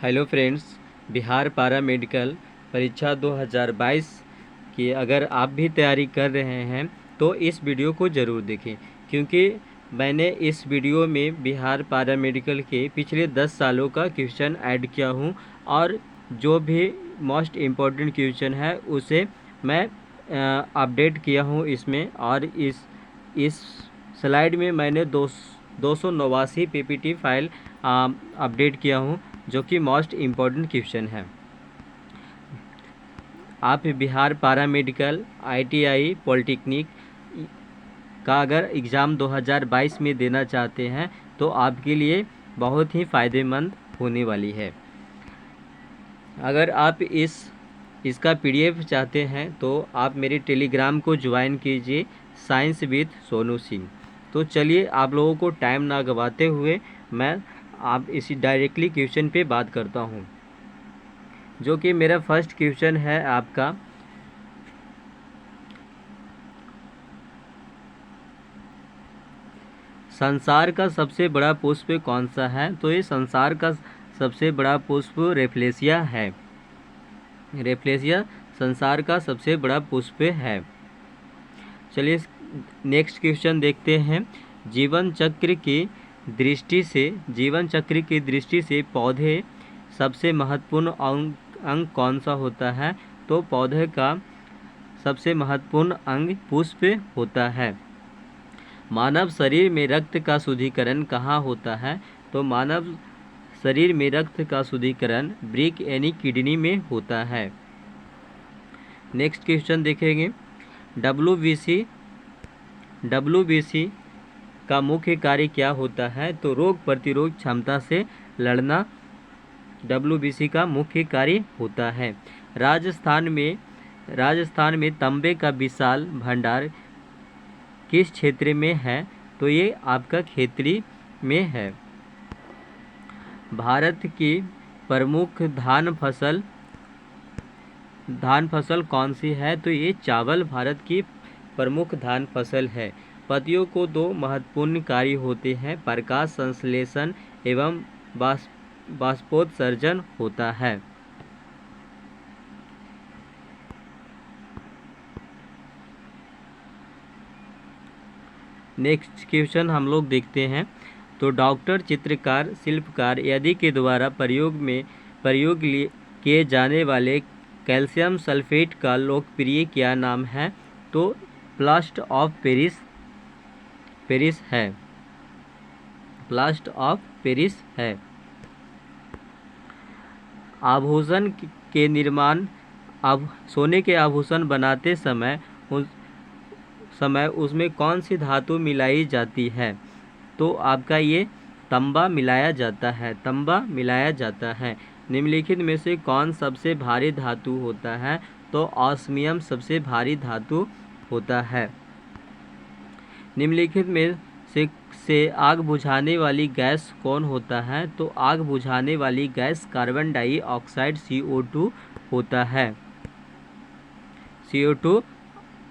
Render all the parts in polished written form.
Hello friends, Bihar पारा medical परीक्षा 2022 की अगर आप भी तैयारी कर रहे हैं तो इस वीडियो को ज़रूर देखें, क्योंकि मैंने इस वीडियो में बिहार पारा मेडिकल के पिछले 10 सालों का क्वेश्चन ऐड किया हूं और जो भी मोस्ट इम्पोर्टेंट क्वेश्चन है उसे मैं अपडेट किया हूं इसमें। और इस स्लाइड में मैंने 289 पीपीटी फाइल अपडेट किया हूं जो कि मोस्ट इम्पॉर्टेंट क्वेश्चन है। आप बिहार पारा मेडिकल ITI पॉलिटेक्निक का अगर एग्ज़ाम 2022 में देना चाहते हैं तो आपके लिए बहुत ही फ़ायदेमंद होने वाली है। अगर आप इसका PDF चाहते हैं तो आप मेरे टेलीग्राम को ज्वाइन कीजिए, साइंस विद सोनू सिंह। तो चलिए, आप लोगों को टाइम ना गवाते हुए मैं आप इसी डायरेक्टली क्वेश्चन पे बात करता हूँ, जो कि मेरा फर्स्ट क्वेश्चन है आपका। संसार का सबसे बड़ा पुष्प कौन सा है? तो ये संसार का सबसे बड़ा पुष्प रेफ्लेशिया है। रेफ्लेशिया संसार का सबसे बड़ा पुष्प है। चलिए नेक्स्ट क्वेश्चन देखते हैं। जीवन चक्र की दृष्टि से पौधे सबसे महत्वपूर्ण अंग कौन सा होता है? तो पौधे का सबसे महत्वपूर्ण अंग पुष्प होता है। मानव शरीर में रक्त का शुद्धिकरण कहाँ होता है? तो मानव शरीर में रक्त का शुद्धिकरण वृक्क यानी किडनी में होता है। नेक्स्ट क्वेश्चन देखेंगे। WBC का मुख्य कार्य क्या होता है? तो रोग प्रतिरोध क्षमता से लड़ना WBC का मुख्य कार्य होता है। राजस्थान में तांबे का विशाल भंडार किस क्षेत्र में है? तो ये आपका खेतड़ी में है। भारत की प्रमुख धान फसल कौन सी है? तो ये चावल भारत की प्रमुख धान फसल है। पत्तियों को दो महत्वपूर्ण कार्य होते हैं, प्रकाश संश्लेषण एवं बाष्पोत्सर्जन होता है। नेक्स्ट क्वेश्चन हम लोग देखते हैं। तो डॉक्टर, चित्रकार, शिल्पकार आदि के द्वारा प्रयोग किए जाने वाले कैल्शियम सल्फेट का लोकप्रिय क्या नाम है? तो प्लास्टर ऑफ पेरिस है। प्लास्टर ऑफ पेरिस है। आभूषण के निर्माण सोने के आभूषण बनाते समय उसमें कौन सी धातु मिलाई जाती है? तो आपका ये तांबा मिलाया जाता है। निम्नलिखित में से कौन सबसे भारी धातु होता है? तो ऑस्मियम सबसे भारी धातु होता है। निम्नलिखित में से आग बुझाने वाली गैस कौन होता है? तो आग बुझाने वाली गैस कार्बन डाइऑक्साइड CO2 होता है। CO2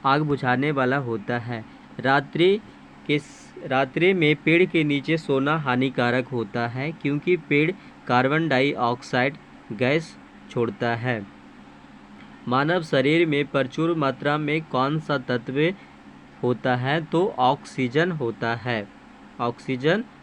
आग बुझाने वाला होता है। रात्रि में पेड़ के नीचे सोना हानिकारक होता है, क्योंकि पेड़ कार्बन डाइऑक्साइड गैस छोड़ता है। मानव शरीर में प्रचुर मात्रा में कौन सा तत्व होता है? तो ऑक्सीजन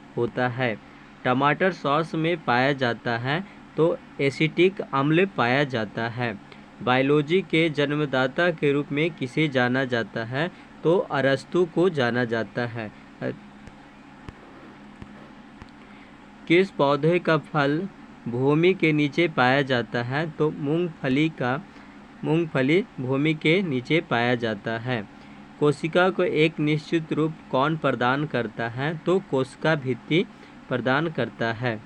होता है। टमाटर सॉस में पाया जाता है तो एसिटिक अम्ल पाया जाता है। बायोलॉजी के जन्मदाता के रूप में किसे जाना जाता है? तो अरस्तु को जाना जाता है। किस पौधे का फल भूमि के नीचे पाया जाता है? तो मूंगफली भूमि के नीचे पाया जाता है। कोशिका को एक निश्चित रूप कौन प्रदान करता है? तो कोशिका भित्ति प्रदान करता है।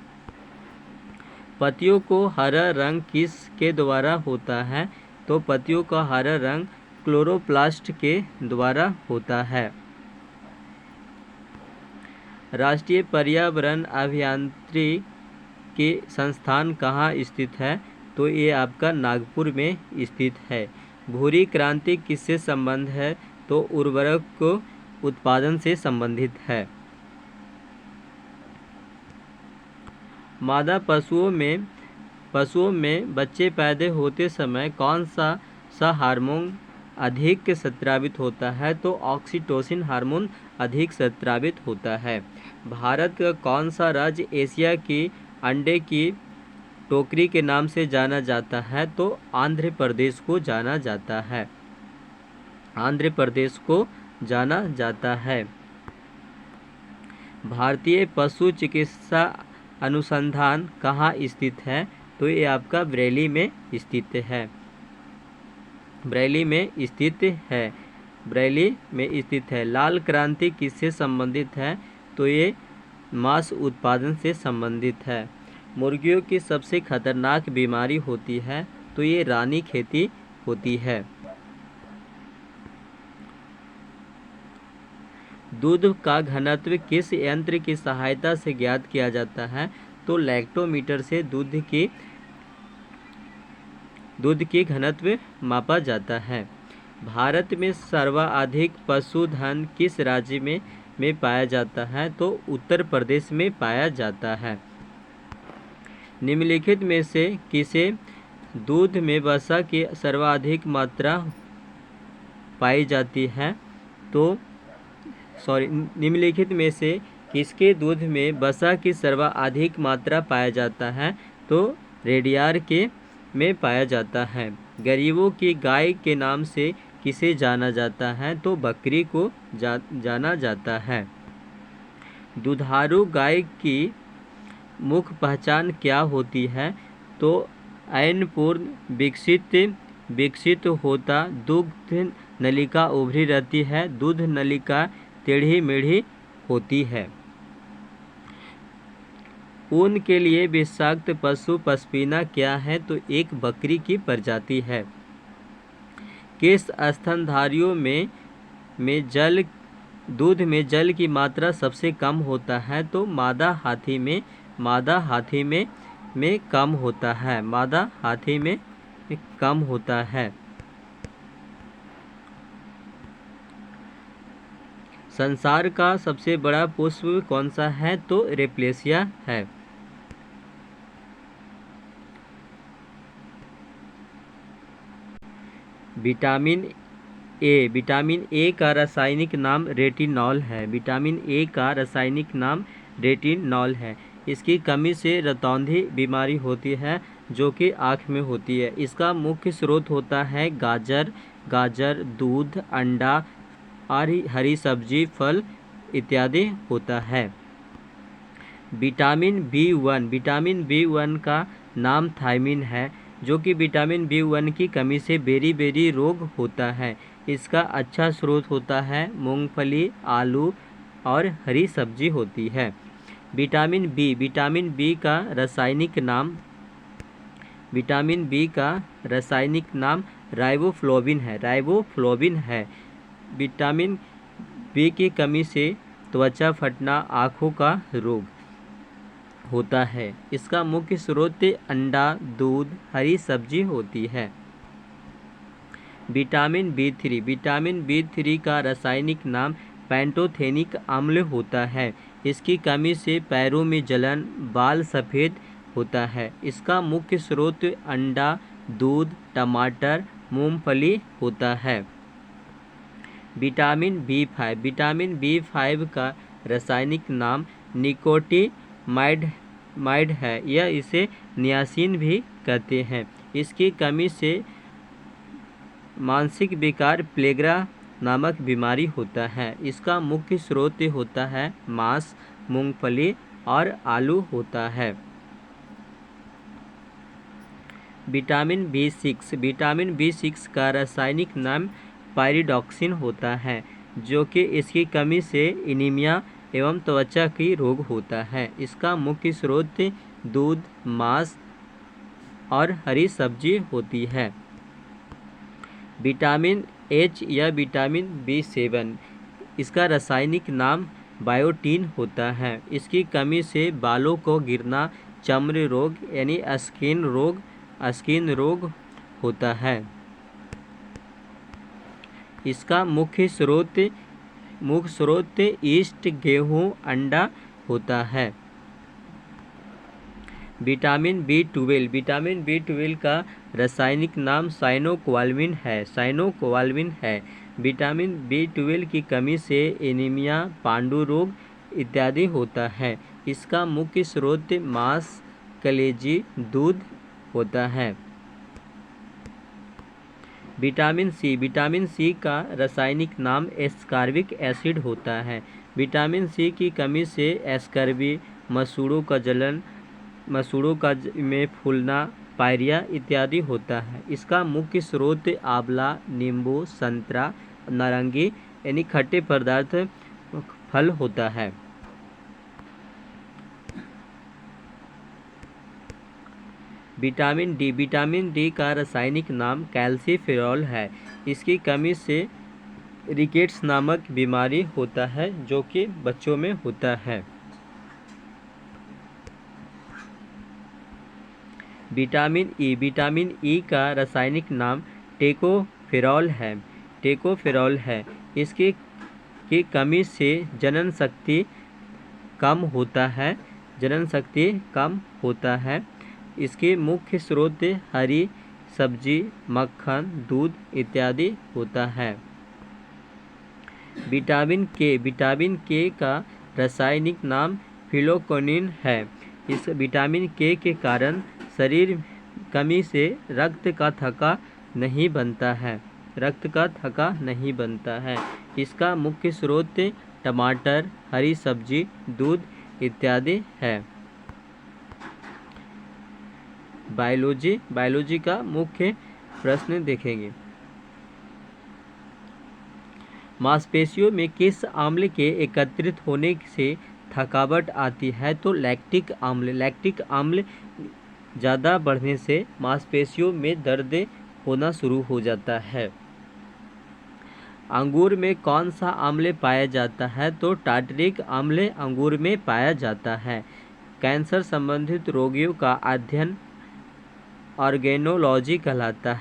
पत्तियों को हरा रंग किसके द्वारा होता है? तो पत्तियों का हरा रंग क्लोरोप्लास्ट के द्वारा होता है। राष्ट्रीय पर्यावरण अभियांत्रिकी संस्थान कहाँ स्थित है? तो ये आपका नागपुर में स्थित है। भूरी क्रांति किससे संबंध है? तो उर्वरक को उत्पादन से संबंधित है। मादा पशुओं में पशुओं में बच्चे पैदा होते समय कौन सा हार्मोन अधिक स्रावित होता है? तो ऑक्सीटोसिन हार्मोन अधिक स्रावित होता है। भारत का कौन सा राज्य एशिया की अंडे की टोकरी के नाम से जाना जाता है? तो आंध्र प्रदेश को जाना जाता है। आंध्र प्रदेश को जाना जाता है। भारतीय पशु चिकित्सा अनुसंधान कहाँ स्थित है? तो ये आपका बरेली में स्थित है। बरेली में स्थित है। बरेली में स्थित है। लाल क्रांति किससे संबंधित है? तो ये मांस उत्पादन से संबंधित है। मुर्गियों की सबसे खतरनाक बीमारी होती है? तो ये रानीखेती होती है। दूध का घनत्व किस यंत्र की सहायता से ज्ञात किया जाता है? तो लैक्टोमीटर से दूध की घनत्व मापा जाता है। भारत में सर्वाधिक पशुधन किस राज्य में पाया जाता है? तो उत्तर प्रदेश में पाया जाता है। निम्नलिखित में से किसे दूध में वसा की सर्वाधिक मात्रा पाई जाती है? तो निम्नलिखित में से किसके दूध में वसा की सर्वाधिक मात्रा पाया जाता है? तो रेडियार के में पाया जाता है। गरीबों की गाय के नाम से किसे जाना जाता है? तो बकरी को जाना जाता है। दुधारू गाय की मुख्य पहचान क्या होती है? तो अयनपूर्ण विकसित होता दुग्ध नलिका उभरी रहती है। दूध नलिका टेढ़ी मेढ़ी होती है। ऊन के लिए विषाक्त पशु पशमीना क्या है? तो एक बकरी की प्रजाति है। किस स्तनधारियों में दूध में जल की मात्रा सबसे कम होता है? तो मादा हाथी में कम होता है। मादा हाथी में कम होता है। संसार का सबसे बड़ा पुष्प कौन सा है? तो रेप्लेसिया है। विटामिन ए का रासायनिक नाम रेटिनॉल है। विटामिन ए का रासायनिक नाम रेटिनॉल है। इसकी कमी से रतौंधी बीमारी होती है जो कि आँख में होती है। इसका मुख्य स्रोत होता है गाजर, दूध, अंडा और हरी सब्जी, फल इत्यादि होता है। विटामिन बी1 का नाम थायमिन है जो कि विटामिन बी1 की कमी से बेरी रोग होता है। इसका अच्छा स्रोत होता है मूंगफली, आलू और हरी सब्जी होती है। विटामिन बी का रासायनिक नाम राइबोफ्लोविन है। विटामिन बी की कमी से त्वचा फटना, आँखों का रोग होता है। इसका मुख्य स्रोत अंडा, दूध, हरी सब्जी होती है। विटामिन बी3 का रासायनिक नाम पैंटोथेनिक अम्ल होता है। इसकी कमी से पैरों में जलन, बाल सफ़ेद होता है। इसका मुख्य स्रोत अंडा, दूध, टमाटर, मूंगफली होता है। विटामिन बी5 का रासायनिक नाम निकोटिमाइड है। यह इसे नियासिन भी कहते हैं। इसकी कमी से मानसिक विकार प्लेग्रा नामक बीमारी होता है। इसका मुख्य स्रोत होता है मांस, मूंगफली और आलू होता है। विटामिन बी6 का रासायनिक नाम पायरिडॉक्सिन होता है जो कि इसकी कमी से एनीमिया एवं त्वचा की रोग होता है। इसका मुख्य स्रोत दूध, मांस और हरी सब्जी होती है। विटामिन एच या विटामिन बी7 इसका रासायनिक नाम बायोटीन होता है। इसकी कमी से बालों को गिरना, चमड़ी रोग यानी स्किन रोग होता है। इसका मुख्य स्रोत ईस्ट, गेहूँ, अंडा होता है। विटामिन बी ट्वेल्व का रासायनिक नाम साइनोकोबाल्मिन है। विटामिन बी ट्वेल्व की कमी से एनीमिया, पांडु रोग इत्यादि होता है। इसका मुख्य स्रोत मांस, कलेजी, दूध होता है। विटामिन सी का रासायनिक नाम एस्कॉर्बिक एसिड होता है। विटामिन सी की कमी से स्कर्वी, मसूड़ों में फूलना, पायरिया इत्यादि होता है। इसका मुख्य स्रोत आंवला, नींबू, संतरा, नारंगी यानी खट्टे पदार्थ, फल होता है। विटामिन डी का रासायनिक नाम कैल्सीफेरॉल है। इसकी कमी से रिकेट्स नामक बीमारी होता है जो कि बच्चों में होता है। विटामिन ई का रासायनिक नाम टेकोफेरॉल है। इसकी कमी से जनन शक्ति कम होता है। इसके मुख्य स्रोत हरी सब्जी, मक्खन, दूध इत्यादि होता है। विटामिन के का रासायनिक नाम फिलोक्विनिन है। इस विटामिन के कारण शरीर कमी से रक्त का थक्का नहीं बनता है। इसका मुख्य स्रोत टमाटर, हरी सब्जी, दूध इत्यादि है। बायोलॉजी का मुख्य प्रश्न देखेंगे। मांसपेशियों में किस अम्ल के एकत्रित होने से थकावट आती है? तो लैक्टिक अम्ल ज़्यादा बढ़ने से मांसपेशियों में दर्द होना शुरू हो जाता है। अंगूर में कौन सा अम्ल पाया जाता है? तो टार्टरिक अम्ल अंगूर में पाया जाता है। कैंसर संबंधित रोगियों का अध्ययन ऑर्गेनोलॉजी कहलाता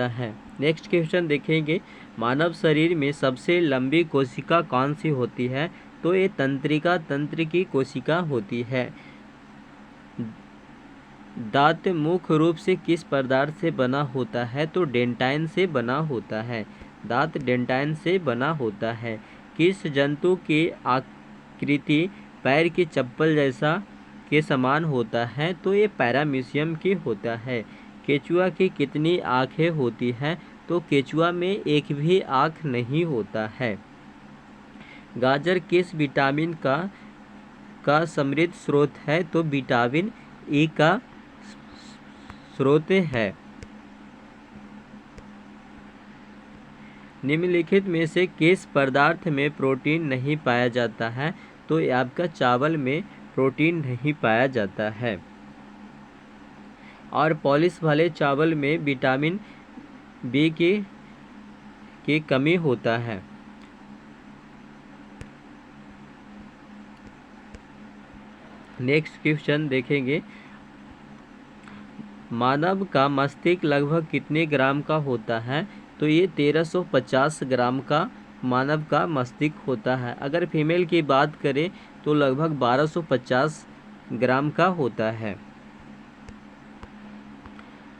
है। नेक्स्ट क्वेश्चन देखेंगे। मानव शरीर में सबसे लंबी कोशिका कौन सी होती है? तो ये तंत्र की कोशिका होती है। दांत मुख्य रूप से किस पदार्थ से बना होता है? तो डेंटाइन से बना होता है। दांत डेंटाइन से बना होता है। किस जंतु की आकृति पैर की चप्पल जैसा के समान होता है? तो ये पैरामीशियम की होता है। केचुआ की कितनी आँखें होती हैं? तो केचुआ में एक भी आँख नहीं होता है। गाजर किस विटामिन का समृद्ध स्रोत है? तो विटामिन ई का स्रोत है। निम्नलिखित में से किस पदार्थ में प्रोटीन नहीं पाया जाता है? तो आपका चावल में प्रोटीन नहीं पाया जाता है। और पॉलिश वाले चावल में विटामिन बी की कमी होता है। नेक्स्ट क्वेश्चन देखेंगे। मानव का मस्तिष्क लगभग कितने ग्राम का होता है? तो ये 1350 ग्राम का मानव का मस्तिष्क होता है। अगर फीमेल की बात करें तो लगभग 1250 ग्राम का होता है।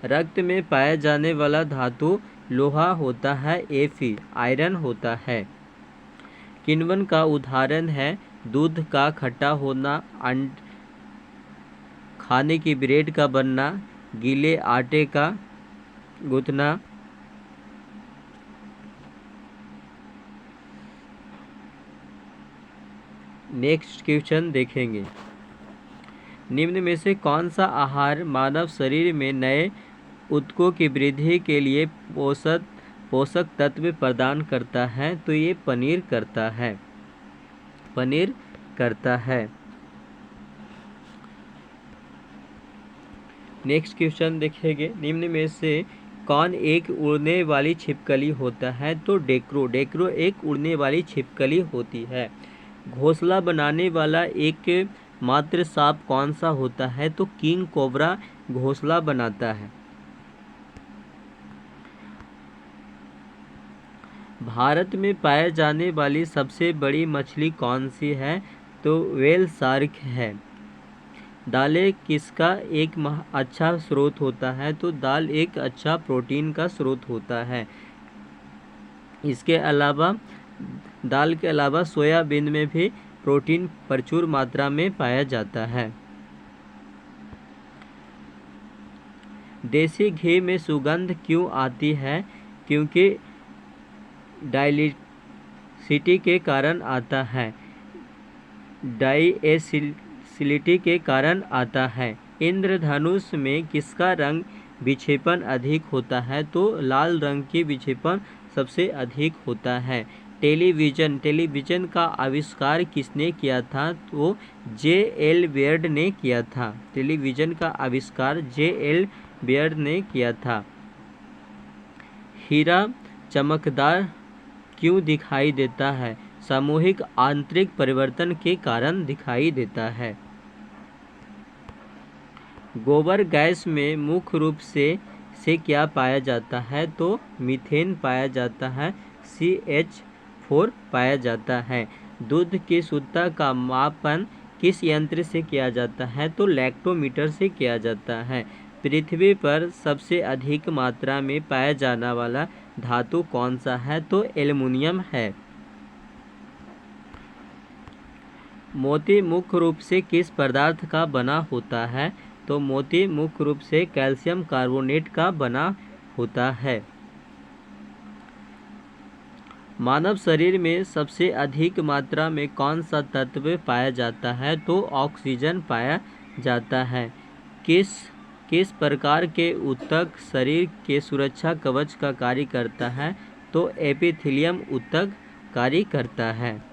रक्त में पाया जाने वाला धातु लोहा होता है। Fe आयरन होता है। किण्वन का उदाहरण है दूध का खट्टा होना, खाने की ब्रेड का बनना, गीले आटे का गूंथना। नेक्स्ट क्वेश्चन देखेंगे। निम्न में से कौन सा आहार मानव शरीर में नए ऊतकों की वृद्धि के लिए पोषक तत्व प्रदान करता है? तो ये पनीर करता है। नेक्स्ट क्वेश्चन देखेंगे। निम्न में से कौन एक उड़ने वाली छिपकली होता है? तो डेक्रो एक उड़ने वाली छिपकली होती है। घोंसला बनाने वाला एक मात्र सांप कौन सा होता है? तो किंग कोबरा घोंसला बनाता है। भारत में पाए जाने वाली सबसे बड़ी मछली कौन सी है? तो व्हेल शार्क है। दालें किसका एक अच्छा स्रोत होता है? तो दाल एक अच्छा प्रोटीन का स्रोत होता है। इसके अलावा दाल के अलावा सोयाबीन में भी प्रोटीन प्रचुर मात्रा में पाया जाता है। देसी घी में सुगंध क्यों आती है? क्योंकि डाइलिसिटी के कारण आता है, डाइएसिलिटी के कारण आता है। इंद्रधनुष में किसका रंग विक्षेपण अधिक होता है? तो लाल रंग की विक्षेपण सबसे अधिक होता है। टेलीविज़न का आविष्कार किसने किया था? तो J.L. बेयर्ड ने किया था। टेलीविज़न का आविष्कार J.L. बेयर्ड ने किया था। हीरा चमकदार क्यों दिखाई देता है? सामूहिक आंतरिक परिवर्तन के कारण दिखाई देता है। गोबर गैस में मुख्य रूप से क्या पाया जाता है? तो मीथेन पाया जाता है, CH4 पाया जाता है। दूध की शुद्धता का मापन किस यंत्र से किया जाता है? तो लैक्टोमीटर से किया जाता है। पृथ्वी पर सबसे अधिक मात्रा में पाया जाने वाला धातु कौन सा है? तो एल्युमिनियम है। मोती मुख्य रूप से किस पदार्थ का बना होता है? तो मोती मुख्य रूप से कैल्शियम कार्बोनेट का बना होता है। मानव शरीर में सबसे अधिक मात्रा में कौन सा तत्व पाया जाता है? तो ऑक्सीजन पाया जाता है। किस प्रकार के ऊतक शरीर के सुरक्षा कवच का कार्य करता है? तो एपिथेलियम ऊतक कार्य करता है।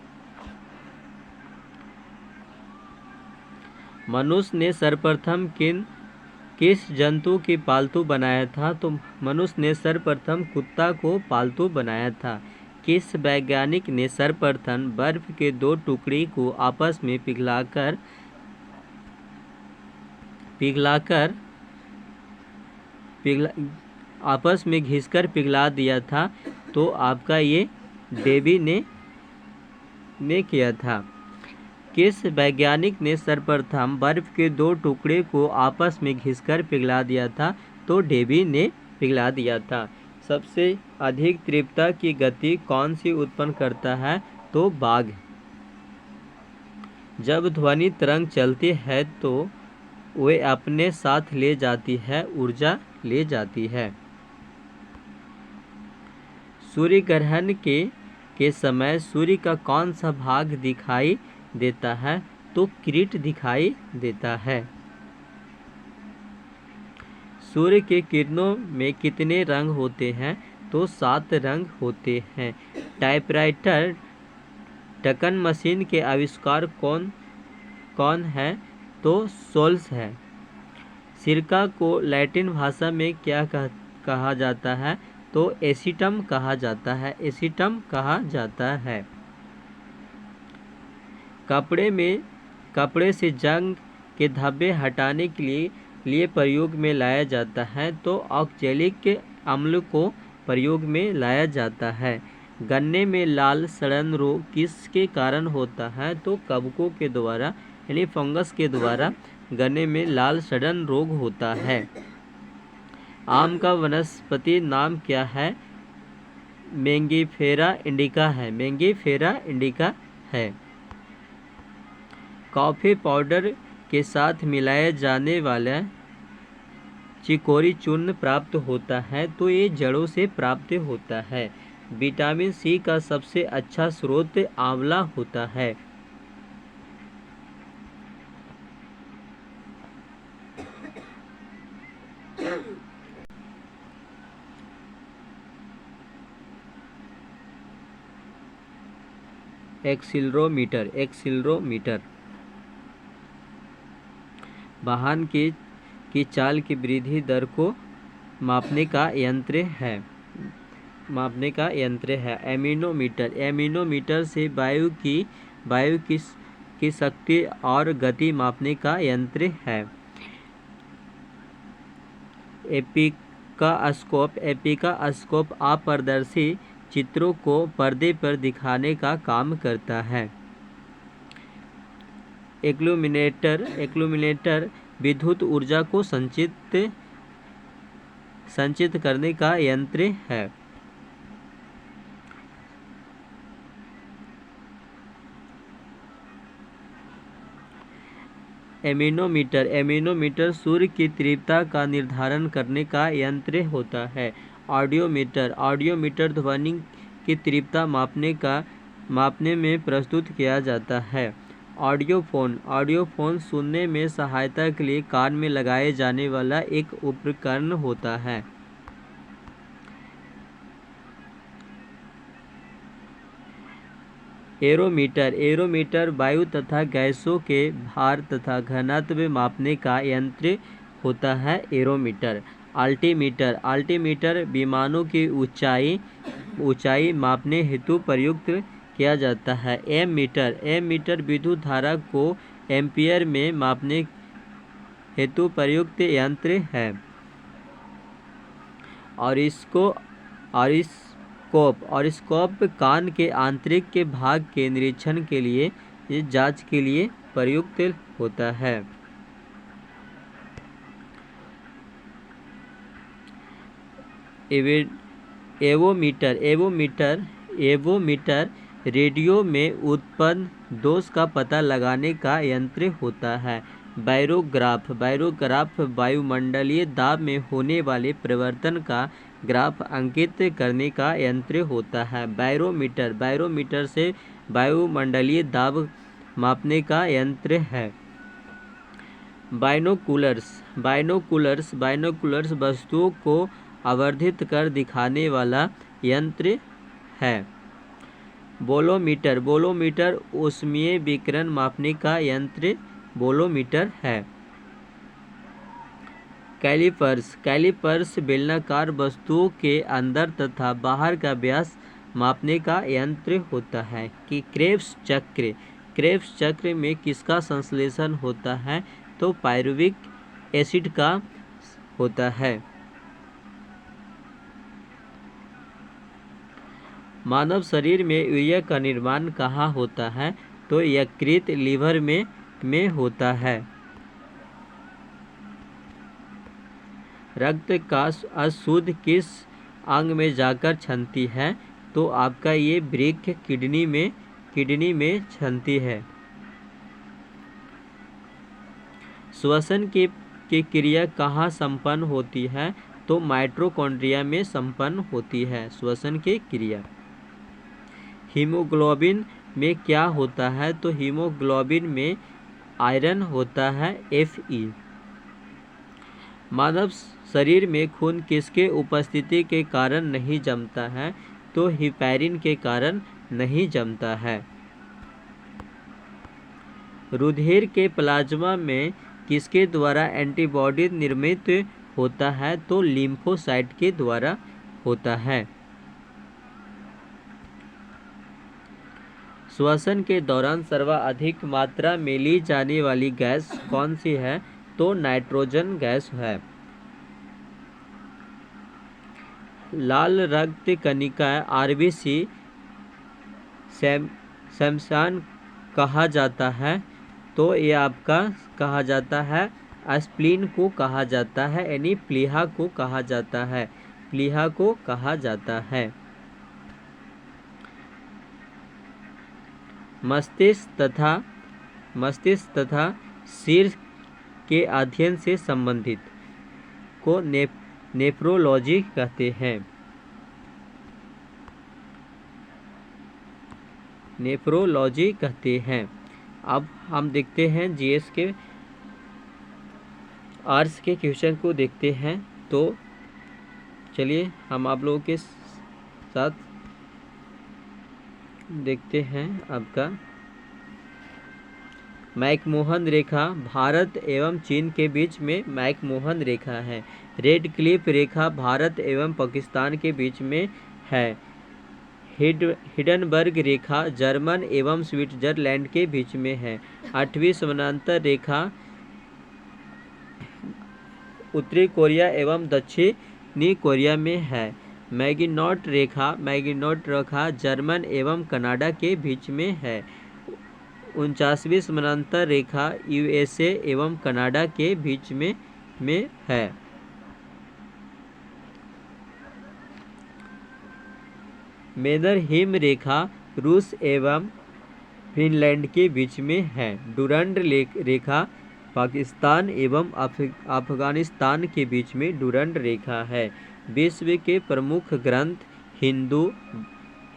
मनुष्य ने सर्वप्रथम किस जंतु की पालतू बनाया था? तो मनुष्य ने सर्वप्रथम कुत्ता को पालतू बनाया था। किस वैज्ञानिक ने सर्वप्रथम बर्फ के दो टुकड़ी को आपस में पिघलाकर आपस में घिसकर पिघला दिया था? तो आपका ये डेवी ने किया था। किस वैज्ञानिक ने सर्वप्रथम बर्फ के दो टुकड़े को आपस में घिसकर पिघला दिया था? तो डेवी ने पिघला दिया था। सबसे अधिक तीव्रता की गति कौन सी उत्पन्न करता है? तो बाघ। जब ध्वनि तरंग चलती है तो वे अपने साथ ले जाती है, ऊर्जा ले जाती है। सूर्य ग्रहण के समय सूर्य का कौन सा भाग दिखाई देता है? तो किरीट दिखाई देता है। सूर्य के किरणों में कितने रंग होते हैं? तो 7 रंग होते हैं। टाइपराइटर टकन मशीन के आविष्कार कौन है? तो सोल्स है। सिरका को लैटिन भाषा में क्या कहा जाता है? तो एसिटम कहा जाता है। एसिटम कहा जाता है। कपड़े से जंग के धब्बे हटाने के लिए प्रयोग में लाया जाता है। तो ऑक्जेलिक अम्ल को प्रयोग में लाया जाता है। गन्ने में लाल सड़न रोग किसके कारण होता है? तो कवकों के द्वारा यानी फंगस के द्वारा गन्ने में लाल सड़न रोग होता है। आम का वनस्पति नाम क्या है? मैंगीफेरा इंडिका है। मैंगीफेरा इंडिका है। कॉफ़ी पाउडर के साथ मिलाया जाने वाला चिकोरी चूर्ण प्राप्त होता है। तो ये जड़ों से प्राप्त होता है। विटामिन सी का सबसे अच्छा स्रोत आंवला होता है। एक्सीलरोमीटर वाहन की चाल की वृद्धि दर को मापने का यंत्र है। एमीनोमीटर से वायु की शक्ति और गति मापने का यंत्र है। एपिकास्कोप अपारदर्शी चित्रों को पर्दे पर दिखाने का काम करता है। इल्यूमिनेटर विद्युत ऊर्जा को संचित करने का यंत्र है। एमीनोमीटर सूर्य की तीव्रता का निर्धारण करने का यंत्र होता है। ऑडियोमीटर ध्वनि की तीव्रता मापने में प्रस्तुत किया जाता है। ऑडियोफोन सुनने में सहायता के लिए कान में लगाए जाने वाला एक उपकरण होता है। एरोमीटर वायु तथा गैसों के भार तथा घनत्व मापने का यंत्र होता है। एरोमीटर अल्टीमीटर विमानों की ऊंचाई मापने हेतु प्रयुक्त किया जाता है। एम मीटर विद्युत धारा को एम्पियर में मापने हेतु प्रयुक्त यंत्र है। ऑरिस्कोप कान के आंतरिक के भाग के निरीक्षण के लिए जांच के लिए प्रयुक्त होता है। एवोमीटर रेडियो में उत्पन्न दोष का पता लगाने का यंत्र होता है। बायरोग्राफ वायुमंडलीय दाब में होने वाले परिवर्तन का ग्राफ अंकित करने का यंत्र होता है। बैरोमीटर से वायुमंडलीय दाब मापने का यंत्र है। बाइनोकुलर्स वस्तुओं को आवर्धित कर दिखाने वाला यंत्र है। बोलोमीटर ऊष्मीय विकिरण मापने का यंत्र बोलोमीटर है। कैलिपर्स बेलनाकार वस्तुओं के अंदर तथा बाहर का व्यास मापने का यंत्र होता है। कि क्रेब्स चक्र में किसका संश्लेषण होता है? तो पायरुविक एसिड का होता है। मानव शरीर में यूरिया का निर्माण कहाँ होता है? तो यकृत लीवर में होता है। रक्त का अशुद्ध किस अंग में जाकर छनती है? तो आपका ये वृक्क किडनी में छनती है। श्वसन की क्रिया कहाँ संपन्न होती है? तो माइटोकॉन्ड्रिया में संपन्न होती है श्वसन की क्रिया। हीमोग्लोबिन में क्या होता है? तो हीमोग्लोबिन में आयरन होता है Fe। मानव शरीर में खून किसके उपस्थिति के कारण नहीं जमता है? तो हिपैरिन के कारण नहीं जमता है। रुधिर के प्लाज्मा में किसके द्वारा एंटीबॉडी निर्मित होता है? तो लिम्फोसाइट के द्वारा होता है। श्वसन के दौरान सर्वाधिक मात्रा में ली जाने वाली गैस कौन सी है? तो नाइट्रोजन गैस है। लाल रक्त कणिका RBC शमशान कहा जाता है। तो ये आपका कहा जाता है स्प्लीन को कहा जाता है, यानी प्लीहा को कहा जाता है। प्लीहा को कहा जाता है। मस्तिष्क तथा सिर के अध्ययन से संबंधित को नेफ्रोलॉजी कहते हैं। नेफ्रोलॉजी कहते हैं। अब हम देखते हैं जीएस के आर्ट्स के क्वेश्चन को देखते हैं। तो चलिए हम आप लोगों के साथ देखते हैं। आपका मैकमोहन रेखा भारत एवं चीन के बीच में मैकमोहन रेखा है। रेड क्लिफ रेखा भारत एवं पाकिस्तान के बीच में है। हिडनबर्ग रेखा जर्मन एवं स्विट्जरलैंड के बीच में है। 8वीं समानांतर रेखा उत्तरी कोरिया एवं दक्षिणी कोरिया में है। मैगिनॉट रेखा जर्मन एवं कनाडा के बीच में है। 49वीं समानांतर रेखा यूएसए एवं कनाडा के बीच में है। मैनरहिम रेखा रूस एवं फिनलैंड के बीच में है। डुरंड रेखा पाकिस्तान एवं अफगानिस्तान के बीच में डुरंड रेखा है। विश्व के प्रमुख ग्रंथ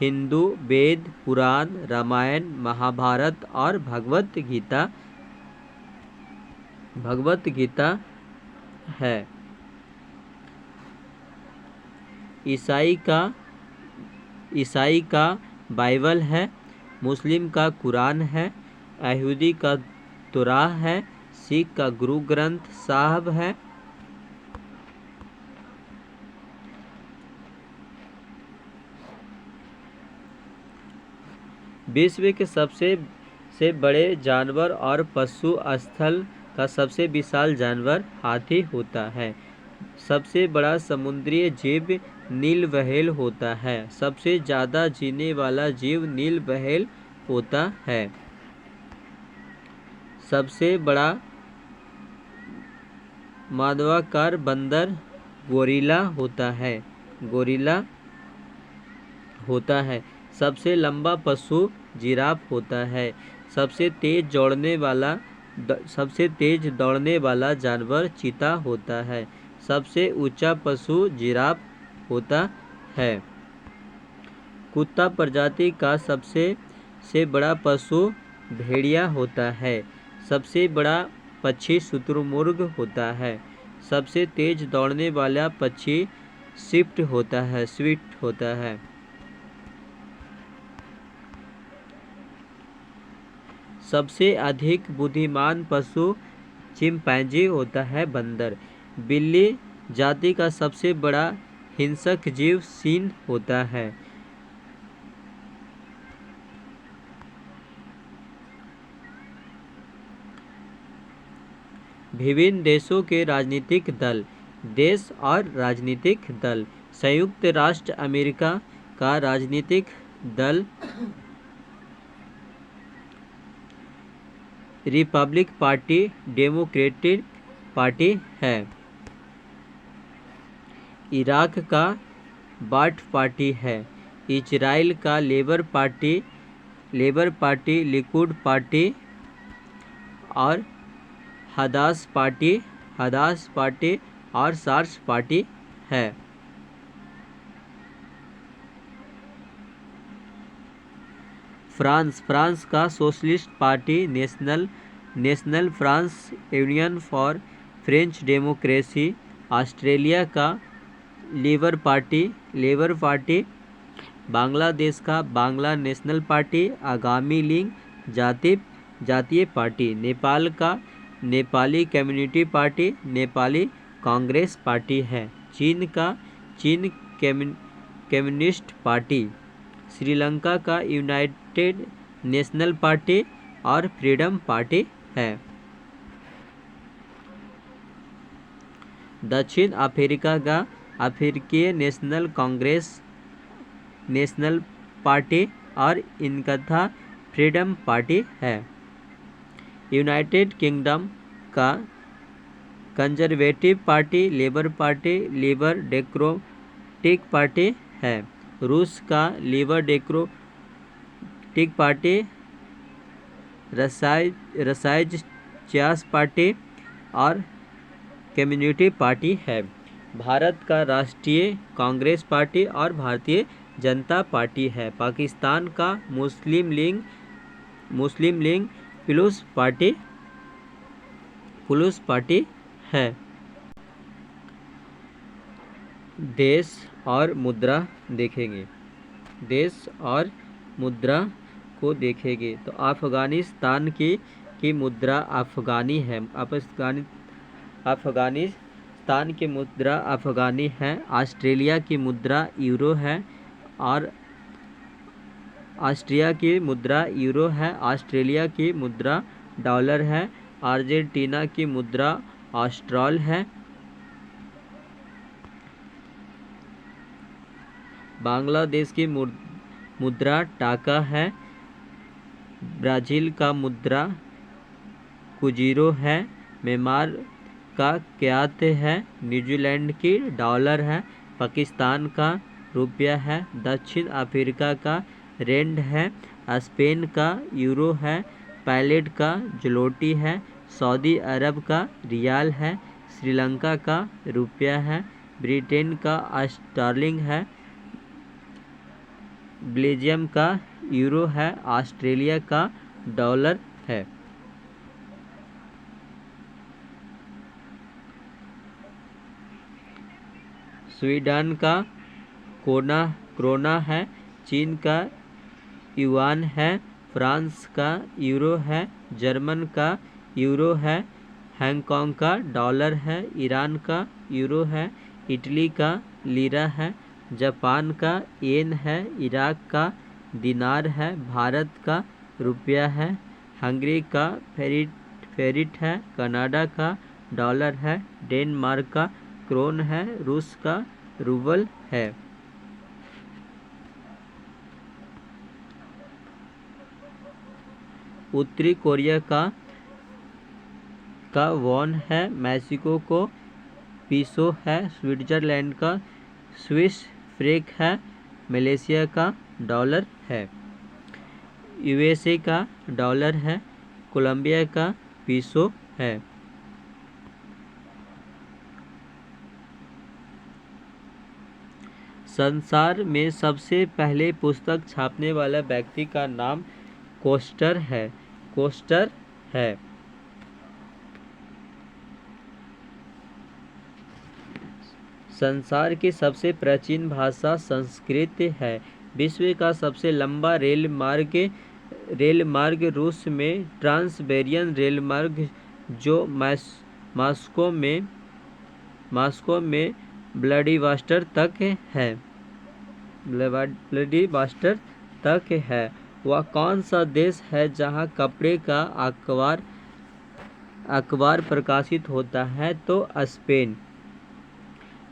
हिंदू वेद, पुराण, रामायण, महाभारत और भगवत गीता है। ईसाई का बाइबल है। मुस्लिम का कुरान है। यहूदी का तौराह है। सिख का गुरु ग्रंथ साहब है। विश्व के सबसे बड़े जानवर और पशु स्थल का सबसे विशाल जानवर हाथी होता है। सबसे बड़ा समुद्री जीव नील व्हेल होता है। सबसे ज़्यादा जीने वाला जीव नील व्हेल होता है। सबसे बड़ा मानवाकार बंदर गोरिल्ला होता है। सबसे लंबा पशु जिराफ होता है। सबसे तेज दौड़ने वाला जानवर चीता होता है। सबसे ऊंचा पशु जिराफ होता है। कुत्ता प्रजाति का सबसे बड़ा पशु भेड़िया होता है। सबसे बड़ा पक्षी शुतुरमुर्ग होता है। सबसे तेज दौड़ने वाला पक्षी स्विफ्ट होता है। सबसे अधिक बुद्धिमान पशु चिंपैंजी होता है। बंदर। बिल्ली जाति का सबसे बड़ा हिंसक जीव सिंह होता है। विभिन्न देशों के राजनीतिक दल। देश और राजनीतिक दल। संयुक्त राष्ट्र अमेरिका का राजनीतिक दल रिपब्लिक पार्टी डेमोक्रेटिक पार्टी है। इराक का बाथ पार्टी है। इजराइल का लेबर पार्टी लिकुड पार्टी और हदास पार्टी और सार्स पार्टी है। फ्रांस का socialist party national France union for French democracy. Australia का लेबर पार्टी। बांग्लादेश का Bangla national party. Awami league जातीय पार्टी। नेपाल का Nepali community party Nepali Congress party है। चीन का चीन कम्युनिस्ट पार्टी। श्रीलंका का यूनाइटेड नेशनल पार्टी और फ्रीडम पार्टी है। दक्षिण अफ्रीका का अफ्रीकी नेशनल कांग्रेस नेशनल पार्टी और इनकथा फ्रीडम पार्टी है। यूनाइटेड किंगडम का conservative party labour democratic party है। रूस का लेबर डेमोक्रेटिक पार्टी रसाइज पार्टी और कम्युनिटी पार्टी है। भारत का राष्ट्रीय कांग्रेस पार्टी और भारतीय जनता पार्टी है। पाकिस्तान का मुस्लिम लीग पीपुल्स पार्टी है। देश और मुद्रा देखेंगे। देश और मुद्रा को देखेंगे तो अफगानिस्तान की मुद्रा अफगानी है। अफगानिस्तान की मुद्रा अफगानी है। ऑस्ट्रेलिया की मुद्रा यूरो है और ऑस्ट्रिया की मुद्रा यूरो है। ऑस्ट्रेलिया की मुद्रा डॉलर है। अर्जेंटीना की मुद्रा ऑस्ट्रल है। बांग्लादेश की मुद्रा टाका है। ब्राज़ील का मुद्रा कुजीरो है। म्यांमार का क्यात है। न्यूजीलैंड की डॉलर है। पाकिस्तान का रुपया है। दक्षिण अफ्रीका का रेंड है। स्पेन का यूरो है। पैलेट का जलोटी है। सऊदी अरब का रियाल है। श्रीलंका का रुपया है। ब्रिटेन का स्टर्लिंग है। बेल्जियम का यूरो है। ऑस्ट्रेलिया का डॉलर है। स्वीडन का क्रोना है। चीन का युआन है। फ्रांस का यूरो है। जर्मन का यूरो है। हांगकांग का डॉलर है। ईरान का यूरो है। इटली का लीरा है। जापान का येन है। इराक का दिनार है। भारत का रुपया है। हंगरी का फेरिट है। कनाडा का डॉलर है। डेनमार्क का क्रोन है। रूस का रूबल है। उत्तरी कोरिया का वॉन है। मैक्सिको को पीसो है। स्विट्जरलैंड का स्विस फ्रैंक है। मलेशिया का डॉलर है। यूएसए का डॉलर है। कोलंबिया का पीसो है। संसार में सबसे पहले पुस्तक छापने वाला व्यक्ति का नाम कोस्टर है। संसार की सबसे प्राचीन भाषा संस्कृत है। विश्व का सबसे लंबा रेल मार्ग रूस में ट्रांस-सिबेरियन रेल मार्ग जो मॉस्को में व्लादिवोस्टोक तक है। वह कौन सा देश है जहां कपड़े का अखबार प्रकाशित होता है? तो स्पेन।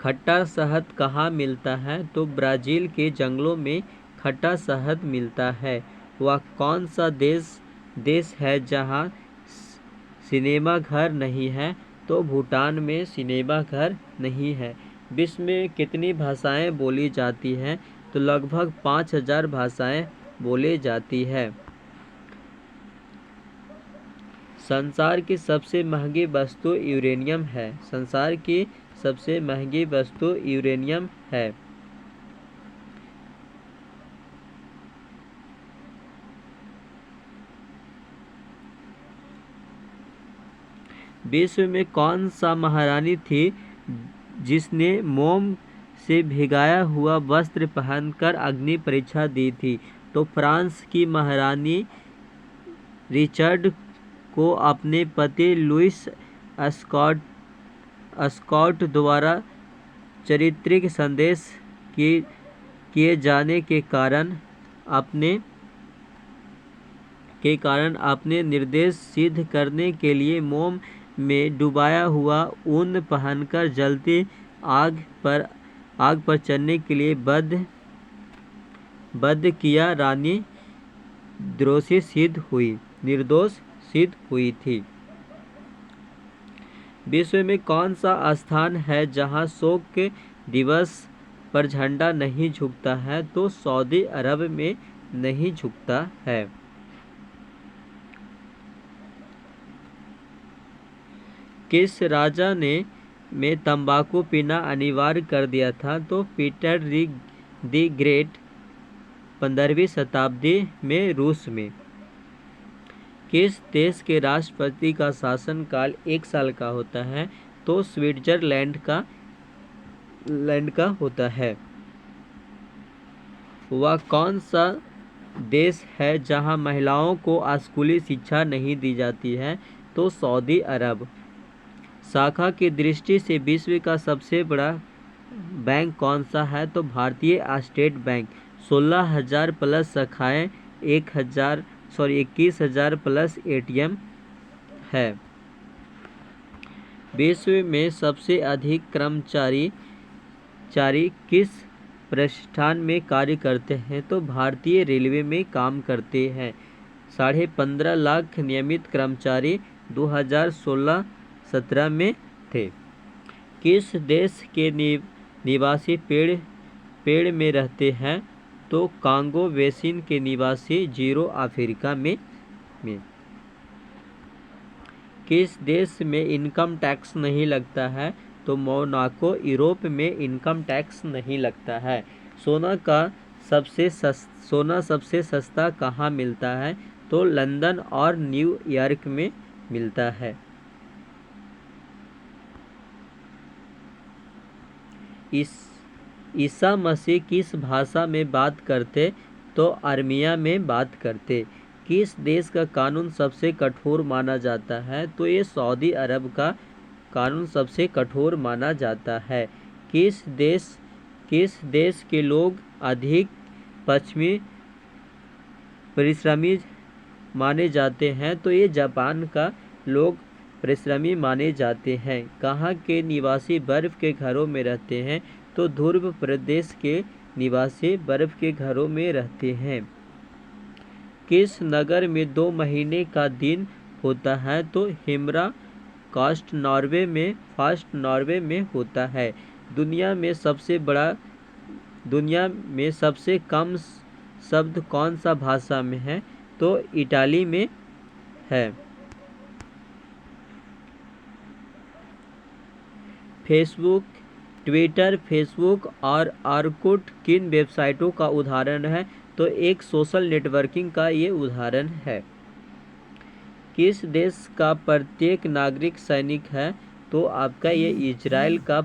खट्टा शहद कहाँ मिलता है? तो ब्राज़ील के जंगलों में खट्टा शहद मिलता है। वह कौन सा देश है जहाँ सिनेमा घर नहीं है? तो भूटान में सिनेमा घर नहीं है। विश्व में कितनी भाषाएं बोली जाती हैं? तो लगभग 5000 भाषाएं बोली जाती है। संसार की सबसे महंगी वस्तु यूरेनियम है। संसार की सबसे महंगी वस्तु यूरेनियम है। विश्व में कौन सा महारानी थी जिसने मोम से भिगाया हुआ वस्त्र पहनकर अग्नि परीक्षा दी थी? तो फ्रांस की महारानी रिचर्ड को अपने पति लुईस स्कॉट द्वारा चारित्रिक संदेश किए जाने के कारण अपने निर्देश सिद्ध करने के लिए मोम में डुबाया हुआ ऊन पहनकर जलती आग पर चढ़ने के लिए बद्ध किया। रानी निर्दोष सिद्ध हुई थी। विश्व में कौन सा स्थान है जहां शोक दिवस पर झंडा नहीं झुकता है? तो सऊदी अरब में नहीं झुकता है। किस राजा ने तंबाकू पीना अनिवार्य कर दिया था? तो पीटर द ग्रेट 15वीं शताब्दी में रूस में। किस देश के राष्ट्रपति का शासनकाल 1 साल का होता है? तो स्विट्जरलैंड का होता है। वह कौन सा देश है जहां महिलाओं को स्कूली शिक्षा नहीं दी जाती है? तो सऊदी अरब। शाखा की दृष्टि से विश्व का सबसे बड़ा बैंक कौन सा है? तो भारतीय स्टेट बैंक। 16,000 प्लस शाखाएं, 21,000 प्लस ATM है। विश्व में सबसे अधिक कर्मचारी किस प्रतिष्ठान में कार्य करते हैं तो भारतीय रेलवे में काम करते हैं। 15.5 लाख नियमित कर्मचारी 2016-17 में थे। किस देश के निवासी पेड़ में रहते हैं? तो कांगो बेसिन के निवासी जीरो अफ्रीका में। किस देश में इनकम टैक्स नहीं लगता है? तो मोनाको। यूरोप में इनकम टैक्स नहीं लगता है। सोना सबसे सस्ता कहाँ मिलता है? तो लंदन और न्यूयॉर्क में मिलता है। ईसा मसीह किस भाषा में बात करते? तो अरमिया में बात करते। किस देश का कानून सबसे कठोर माना जाता है? तो ये सऊदी अरब का कानून सबसे कठोर माना जाता है। किस देश के लोग अधिक पश्चिमी परिश्रमी माने जाते हैं? तो ये जापान का लोग परिश्रमी माने जाते हैं। कहाँ के निवासी बर्फ के घरों में रहते हैं? तो ध्रुव प्रदेश के निवासी बर्फ के घरों में रहते हैं। किस नगर में 2 महीने का दिन होता है? तो हिमरा कास्ट नॉर्वे में फास्ट नॉर्वे में होता है। दुनिया में सबसे कम शब्द कौन सा भाषा में है? तो इटाली में है। ट्विटर, फेसबुक और ऑरकुट किन वेबसाइटों का उदाहरण है? तो एक सोशल नेटवर्किंग का ये उदाहरण है। किस देश का प्रत्येक नागरिक सैनिक है? तो आपका ये इजराइल का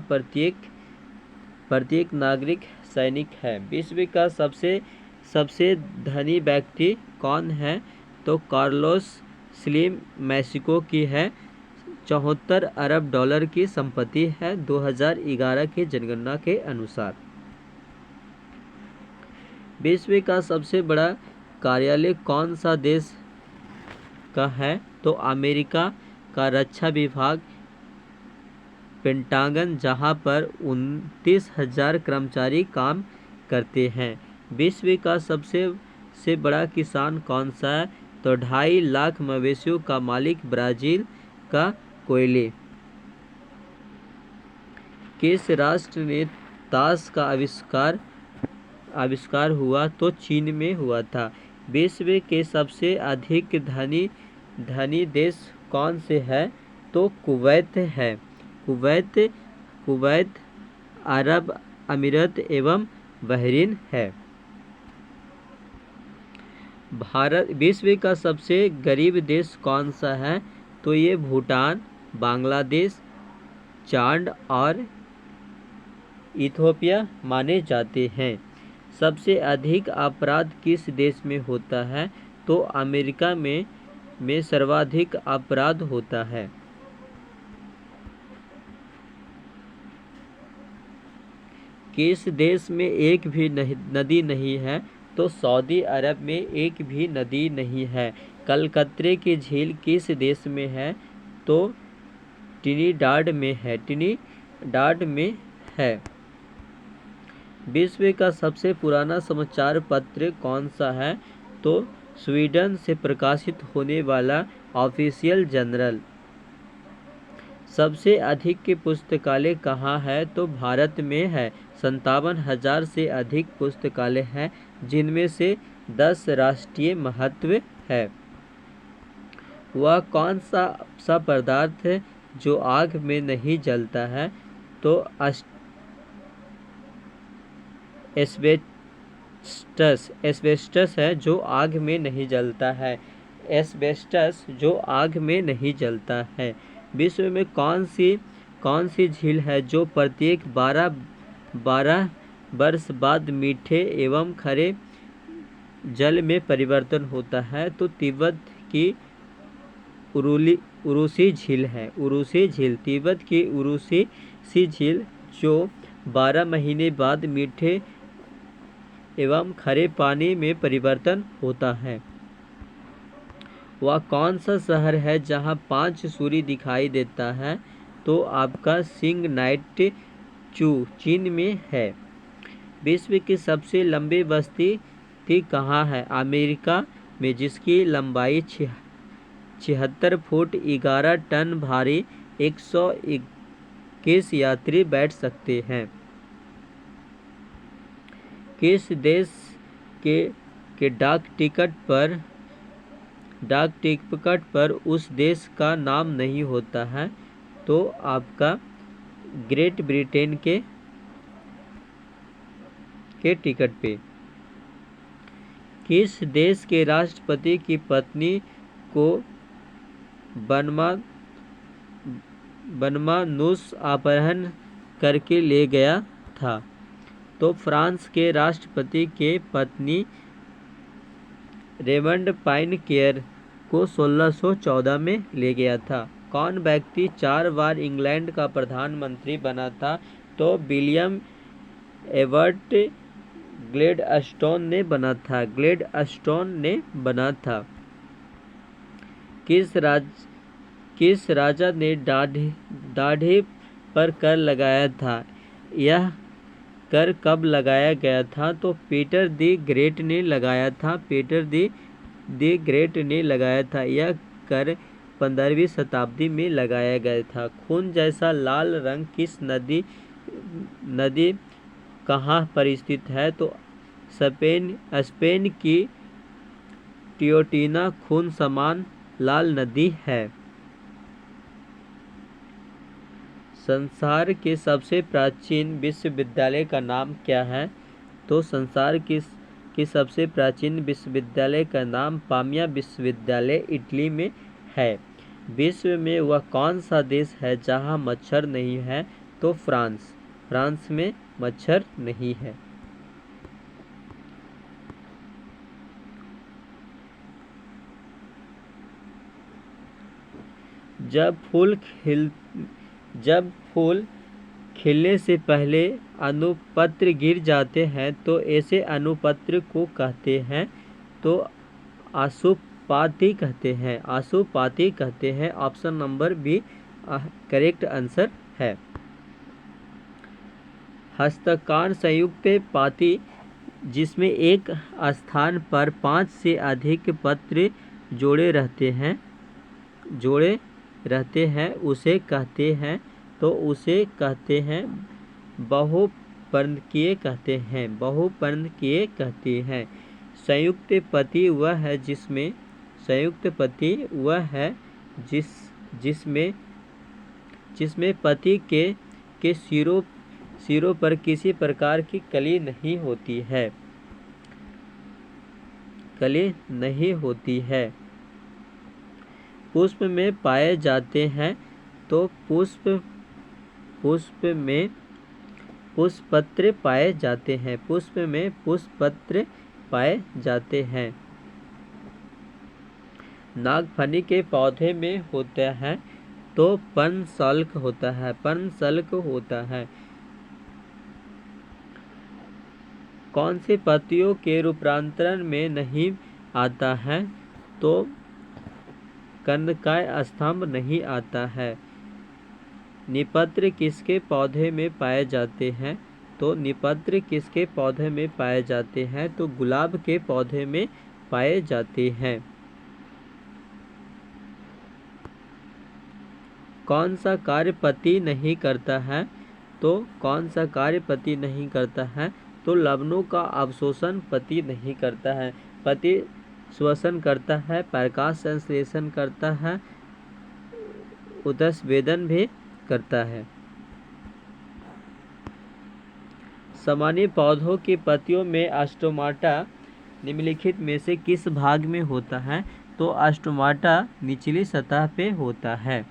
प्रत्येक नागरिक सैनिक है। विश्व का सबसे धनी व्यक्ति कौन है? तो कार्लोस स्लिम मैक्सिको की है। 74 अरब डॉलर की संपत्ति है 2011 की जनगणना के अनुसार। विश्व का सबसे बड़ा कार्यालय कौन सा देश का है? तो अमेरिका का रक्षा विभाग पेंटागन, जहां पर 29,000 कर्मचारी काम करते हैं। विश्व का सबसे बड़ा किसान कौन सा है? तो 2.5 लाख मवेशियों का मालिक ब्राजील का कोयले। किस राष्ट्र में ताश का आविष्कार हुआ? तो चीन में हुआ था। विश्व के सबसे अधिक धनी देश कौन से है? तो कुवैत है। कुवैत अरब अमीरात एवं बहरीन है। विश्व का सबसे गरीब देश कौन सा है? तो ये भूटान, बांग्लादेश, चाड और इथियोपिया माने जाते हैं। सबसे अधिक अपराध किस देश में होता है? तो अमेरिका में सर्वाधिक अपराध होता है। किस देश में एक भी नदी नहीं है? तो सऊदी अरब में एक भी नदी नहीं है। कलकत्ते की झील किस देश में है? तो ट्रिनिडाड में है। विश्व का सबसे पुराना समाचार पत्र कौन सा है? तो स्वीडन से प्रकाशित होने वाला ऑफिशियल जर्नल। सबसे अधिक की पुस्तकालय कहाँ है? तो भारत में है। 57,000 से अधिक पुस्तकालय हैं, जिनमें से 10 राष्ट्रीय महत्व है। वह कौन सा पदार्थ है जो आग में नहीं जलता है? तो एस्बेस्टस है जो आग में नहीं जलता है। एस्बेस्टस जो आग में नहीं जलता है। विश्व में कौन सी झील है जो प्रत्येक 12 वर्ष बाद मीठे एवं खरे जल में परिवर्तन होता है? तो तिब्बत की उरुसी झील है। तिब्बत की उरुसी झील जो 12 महीने बाद मीठे एवं खरे पानी में परिवर्तन होता है। वह कौन सा शहर है जहां 5 सूर्य दिखाई देता है? तो आपका सिंग नाइट चू चीन में है। विश्व की सबसे लंबी बस्ती कहाँ है? अमेरिका में, जिसकी लंबाई 76 फुट 11 टन भारी 121 यात्री बैठ सकते हैं। किस देश के डाक टिकट पर उस देश का नाम नहीं होता है? तो आपका ग्रेट ब्रिटेन के टिकट पे। किस देश के राष्ट्रपति की पत्नी को बनमानुस अपहरण करके ले गया था? तो फ्रांस के राष्ट्रपति के पत्नी रेमंड पाइनकेयर को 1614 में ले गया था। कौन व्यक्ति 4 बार इंग्लैंड का प्रधानमंत्री बना था? तो विलियम एबर्ट ग्लैडस्टोन ने बना था। किस राजा ने दाढ़ी पर कर लगाया था? यह कर कब लगाया गया था? तो पीटर द ग्रेट ने लगाया था। यह कर 15वीं शताब्दी में लगाया गया था। खून जैसा लाल रंग किस नदी कहाँ पर स्थित है? तो स्पेन की टियोटीना खून समान लाल नदी है। संसार के सबसे प्राचीन विश्वविद्यालय का नाम क्या है? तो संसार की सबसे प्राचीन विश्वविद्यालय का नाम पामिया विश्वविद्यालय इटली में है। विश्व में वह कौन सा देश है जहां मच्छर नहीं है? तो फ्रांस में मच्छर नहीं है। जब फूल खिलने से पहले अनुपत्र गिर जाते हैं तो ऐसे अनुपत्र को कहते हैं? तो आशुपाती कहते हैं। Option number B correct answer है। हस्ताक्षर संयुक्त पाती जिसमें एक स्थान पर 5 से अधिक पत्र जोड़े रहते हैं उसे कहते हैं? तो उसे कहते हैं बहुपर्णकीय कहते हैं। संयुक्त पति वह है जिसमें पति के सिरों पर किसी प्रकार की कली नहीं होती है। पुष्प में पाए जाते हैं? तो पुष्प में पुष्पपत्र पाए जाते हैं। पुष्प में पुष्पपत्र पाए जाते हैं। नागफनी के पौधे में होता है? तो पर्णशल्क होता है। कौन से पत्तियों के रूपांतरण में नहीं आता है? तो कंदकाय स्तंभ नहीं आता है। निपत्र किसके पौधे में पाए जाते हैं? तो निपत्र किसके पौधे में पाए जाते हैं? तो गुलाब के पौधे में पाए जाते हैं। कौन सा कार्य पति नहीं करता है? तो कौन सा कार्य पति नहीं करता है? तो लवणों का अवशोषण पति नहीं करता है। पति श्वसन करता है, प्रकाश संश्लेषण करता है, उदस्वेदन भी करता है। सामान्य पौधों की पत्तियों में स्टोमाटा निम्नलिखित में से किस भाग में होता है? तो स्टोमाटा निचली सतह पे होता है।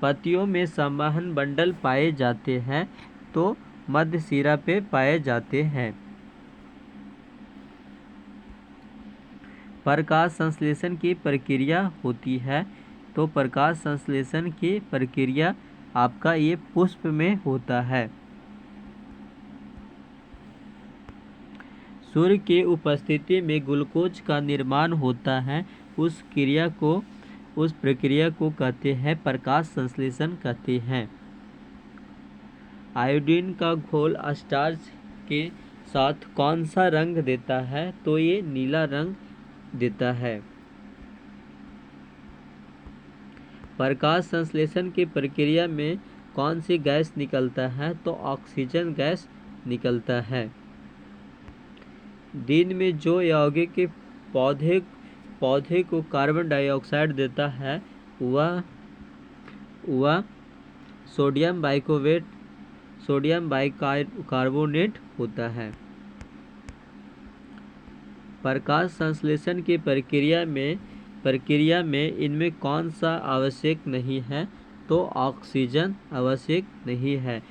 पत्तियों में संवहन बंडल पाए जाते हैं? तो मध्य सिरा पे पाए जाते हैं। प्रकाश संश्लेषण की प्रक्रिया होती है? तो प्रकाश संश्लेषण की प्रक्रिया आपका ये पुष्प में होता है। सूर्य की उपस्थिति में ग्लूकोज का निर्माण होता है, उस प्रक्रिया को कहते हैं प्रकाश संश्लेषण कहते हैं। आयोडीन का घोल स्टार्च के साथ कौन सा रंग देता है? तो ये नीला रंग देता है। प्रकाश संश्लेषण की प्रक्रिया में कौन सी गैस निकलता है? तो ऑक्सीजन गैस निकलता है। दिन में जो यौगिक पौधे को कार्बन डाइऑक्साइड देता है वह सोडियम बाइकार्बोनेट होता है। प्रकाश संश्लेषण की प्रक्रिया में इनमें कौन सा आवश्यक नहीं है? तो ऑक्सीजन आवश्यक नहीं है।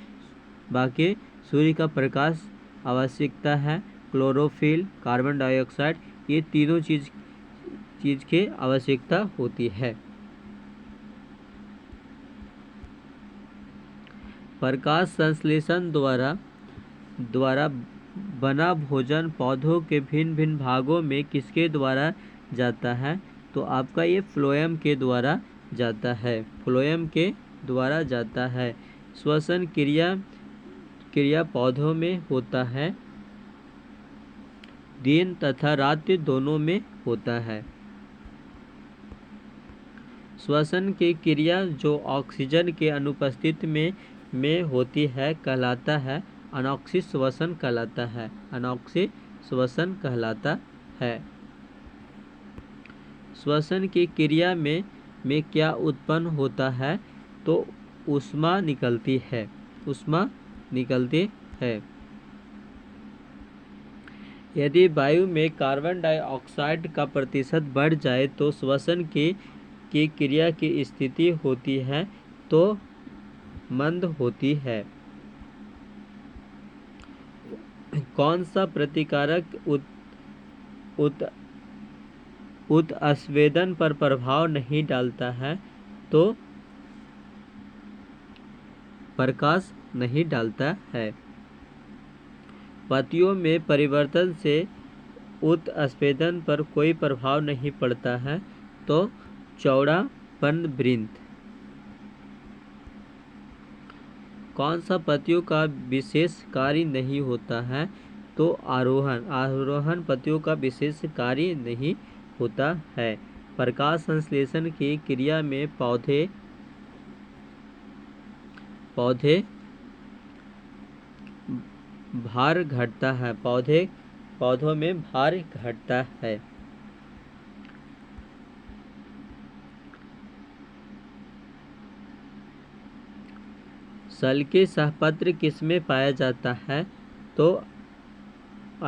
बाकी सूर्य का प्रकाश आवश्यकता है, क्लोरोफिल, कार्बन डाइऑक्साइड, ये तीनों चीज की आवश्यकता होती है। प्रकाश संश्लेषण द्वारा बना भोजन पौधों के भिन्न भिन्न भागों में किसके द्वारा जाता है? तो आपका ये फ्लोएम के द्वारा जाता है। फ्लोएम के द्वारा जाता है। श्वसन क्रिया पौधों में होता है, दिन तथा रात दोनों में होता है। श्वसन की क्रिया जो ऑक्सीजन के अनुपस्थिति में होती है कहलाता है अनॉक्सिक श्वसन कहलाता है। अनॉक्सिक श्वसन कहलाता है। श्वसन की क्रिया में क्या उत्पन्न होता है? तो ऊष्मा निकलती है। ऊष्मा निकलती है। यदि वायु में कार्बन डाइऑक्साइड का प्रतिशत बढ़ जाए तो श्वसन की क्रिया की स्थिति होती है तो मंद होती है। कौन सा प्रतिकारक उत्स्वेदन पर प्रभाव नहीं डालता है? तो प्रकाश नहीं डालता है। पत्तियों में परिवर्तन से उत्स्वेदन पर कोई प्रभाव नहीं पड़ता है तो चौड़ा पर्णवृंत। कौन सा पत्तियों का विशेष कार्य नहीं होता है? तो आरोहण पत्तियों का विशेष कार्य नहीं होता है। प्रकाश संश्लेषण की क्रिया में पौधे भार घटता है। पौधों में भार घटता है। सल्के सहपत्र किसमें पाया जाता है? तो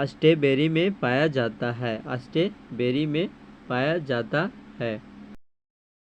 स्ट्रॉबेरी में पाया जाता है। स्ट्रॉबेरी में पाया जाता है।